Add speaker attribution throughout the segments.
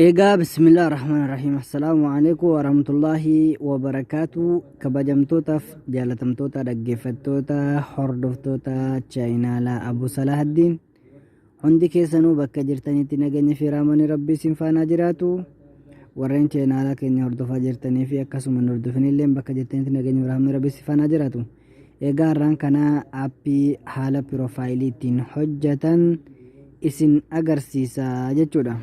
Speaker 1: Egaa bismillahirrahmanirrahiim. Assalaamu alaikum warahmatullahi wabarakaatu. Kabajamtootaaf jaalatamtoota dhaggeeffattoota hordoftoota chaayinaalaa Abu Salahaddiin hundi keessanuu bakka jirtanitti nageenya fi raamonni rabbii isin faanaa jiraatu. Warreen chaayinaalaa keenya hordofaa jirtanii fi akkasuma hordofanillee bakka jirtanitti nageenya fi raamonni rabbii isin faanaa jiraatu. Egaa har'aan kana aappii haala piroofaayilii ittiin hojjetan isin agarsiisa jechuudha.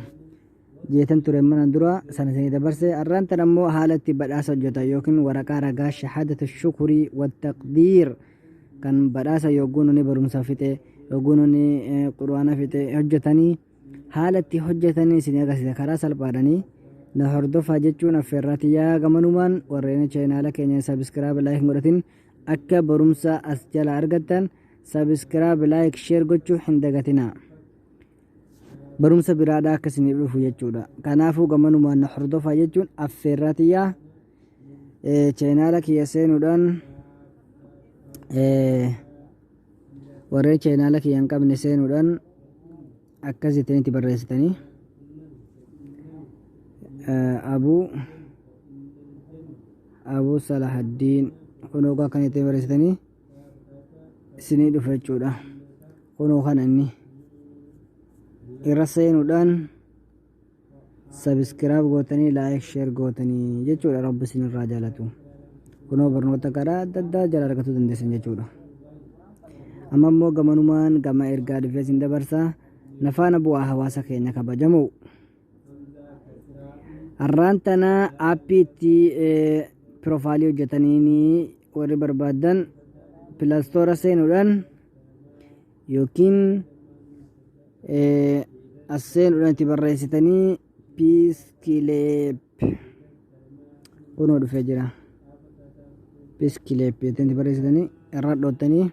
Speaker 1: jeetan ture mana dura sana isinii dabarse har'aan tan ammoo haala itti badhaasa hojjetan yookiin waraqaa ragaa shahaadata shukurii wattaqdiir kan badhaasa yogguun inni barumsa fixe yogguun inni quraana fixe hojjetanii haala itti hojjetanii isinii agarsiisa karaa salphaadhanii na hordofaa jechuun affeerraati yaa gamanumaan warreen chaayinaala keenya sabiskiraab laayik godhatin akka barumsa as jala argattan sabiskiraab laayik sheer gochuu hin dagatinaa. barumsa biraadhaa akkasini dhufu jechuudha. Kanaafuu gamanumaan na hordofaa jechuun affeerraatiyyaa chaayinaala kiyya seenuudhaan warreen chaayinaala kiyya hin qabne seenuudhaan akkasitanitti barreessitanii Abuu Salahaddiin kunoo akkanitti barreessitanii isinii dhufa jechuudha. Kunoo kana inni irra seenuudhaan sabiskiraab gootanii laayik sheer gootanii jechuudha. Rabbi isinirraa jaalatu kunoo barnoota karaa adda addaa jala argatuu dandeessan jechuudha. Amma immoo gamanumaan gama ergaa dhufee isin dabarsaa nafaana bu'aa hawaasa keenya kabajamu har'aan tana aappii itti piroofaayilii hojjetanii warri barbaadan pilaastoora seenuudhaan yookiin asseenuudhaan itti barreessitanii piiskileep kunoo dhufee jira. Piiskileep itti barreessitanii irra dhootanii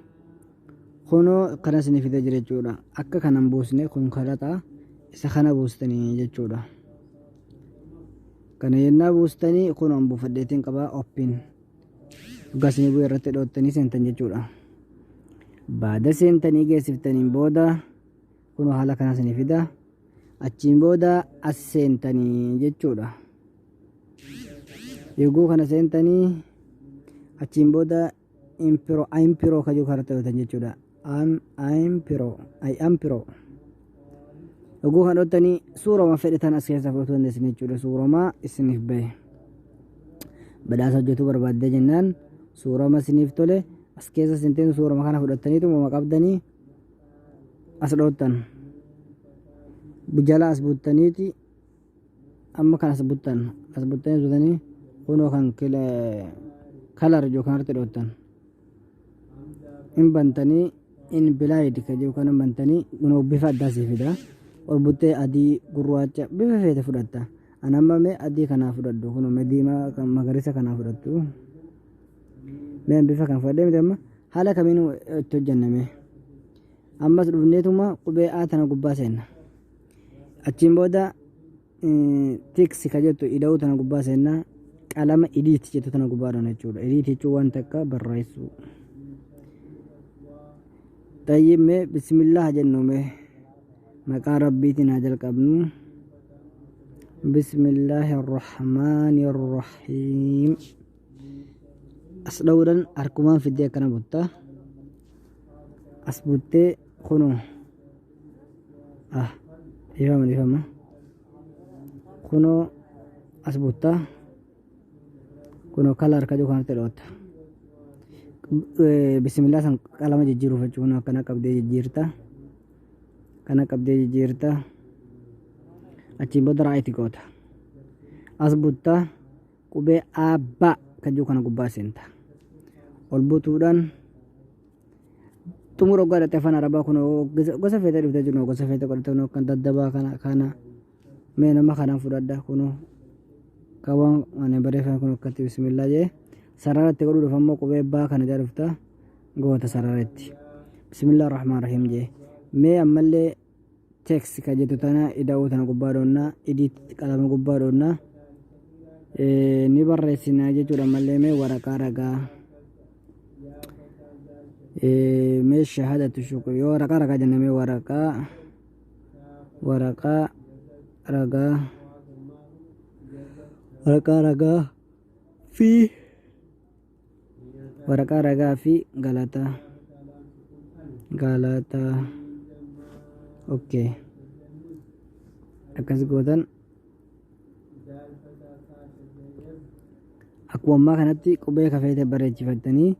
Speaker 1: kunoo kana isinii fidee jira jechuudha. Akka kanan buusne kun kadhataa isa kana buustanii jechuudha. Kana yennaa buustanii kunoo buufadheetiin qabaa oppiin dhugaasni bu'ee irratti dhoottanii seentan jechuudha. Baada seentanii geessiftaniin booda kunoo haala kana isinii fida achiin booda as seentanii jechuudha. Yogguu kana seentanii achiin booda impiroo kajuu karata dhootan jechuudha. Impiroo yogguu kana dhootanii suurama fedhetan as keessa fudhatu dandeessan jechuudha. Suurama isiniif bahe badhaasa hojjetuu barbaaddee jennaan suurama isiniif tole as keessa seenteen suurama kana fudhattaniitu mama qabdanii as dhoottan jala as buttaniiti amma kan as buttanii sutanii kunoo kan kalar yookaan irratti dhoottan hin bantanii in bilaayid ka jiru kana bantanii kunoo bifa addaa sii fida ol buttee adii gurraacha bifa feete fudhatta anamma mee adii kanaa fudhadhu kunoo mee diimaa kan magariisa kanaa fudhattu mee bifa kan fudhadhee miti amma haala kamiin itti hojjanname ammas dhufneetuma qubee A tana gubbaa seenna achiin booda tiksi ka jettu ida'uu tana gubbaa seenna qalama idiit jettu tana gubbaa dhoona jechuudha. Idiit jechuun waan takka barreessu tayyib mee bismillah jennu mee maqaa rabbiitiin haa jalqabnu. Bismillahi arrahmaani arrahiim as dha'uudhaan harkumaan fiddee akkana butta as buttee kunoo ifama kunoo as butta kunoo kala harka jiru kanatti dhoota bismillah san qalama jijjiiruuf jechuun akkana qabdee jijjiirta achiin booda raayiti goota as butta qubee aabbaa kan jiru kana gubbaa seenta ol butuudhaan tumur oggaa dhattee afaan arabaa kun gosa feetee dhuftee jiru gosa feetee godhatee kan daddabaa kana mee nama kanaan fudhadha kunoo qabaan ani bareeffame kun akkatti bismillaa jee saraaratti godhuudhaaf ammoo qubee baa kana jaa dhufta goota saraaratti bismillaa rahmaan rahiim jee mee ammallee teeks ka jettu tana ida'uu tana gubbaa dhoonnaa idiit qalama gubbaa dhoonnaa ni barreessinaa jechuudha. Ammallee mee waraqaa ragaa mee shahaadatu shukri yoo waraqaa ragaa jennee mee waraqaa ragaa waraqaa ragaa fi waraqaa ragaa fi galataa okay akkas gootan akkuma ammaa kanatti qubee kafeete bareechifattanii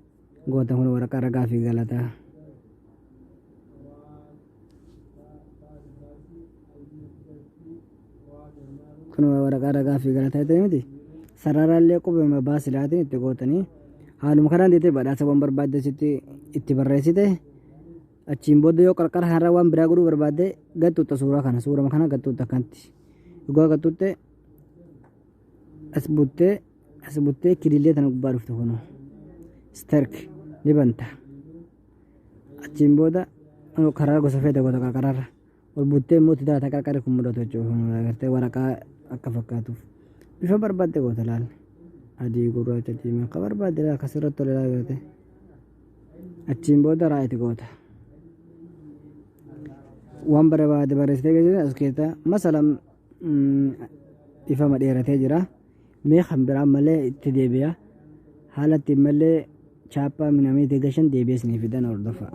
Speaker 1: gootan kun waraqaa ragaa fi galataa kun waraqaa ragaa fi galataa ta'e miti sararaallee qubee baasilaatiin itti gootanii haaluma kanaan deetee badhaasawwan barbaadde itti barreessite achiin booda yoo qarqara har'a waan biraa godhuu barbaadde gattuutta suurama kana gattuutta akkanatti dhugaa gattuutte as buttee kilillee tana gubbaa dhufte kun sterk ni banta achiin booda karaa gosa feete goota qarqararra ol buttee immoo itti daata qarqarri kun mudatu jechuudha gartee waraqaa akka fakkaatuuf bifa barbaadde goota laal adii gurraacha diimaa akka barbaadde laal akkasirratti tole laal gartee achiin booda raayiti goota waan barbaade barreessitee geessite as keessa masalan ifama dheeratee jira mee kan biraa malee itti deebi'a haala ittiin malee chaappaa minamee deegashan deebi'ee isiniif fidan hordofa.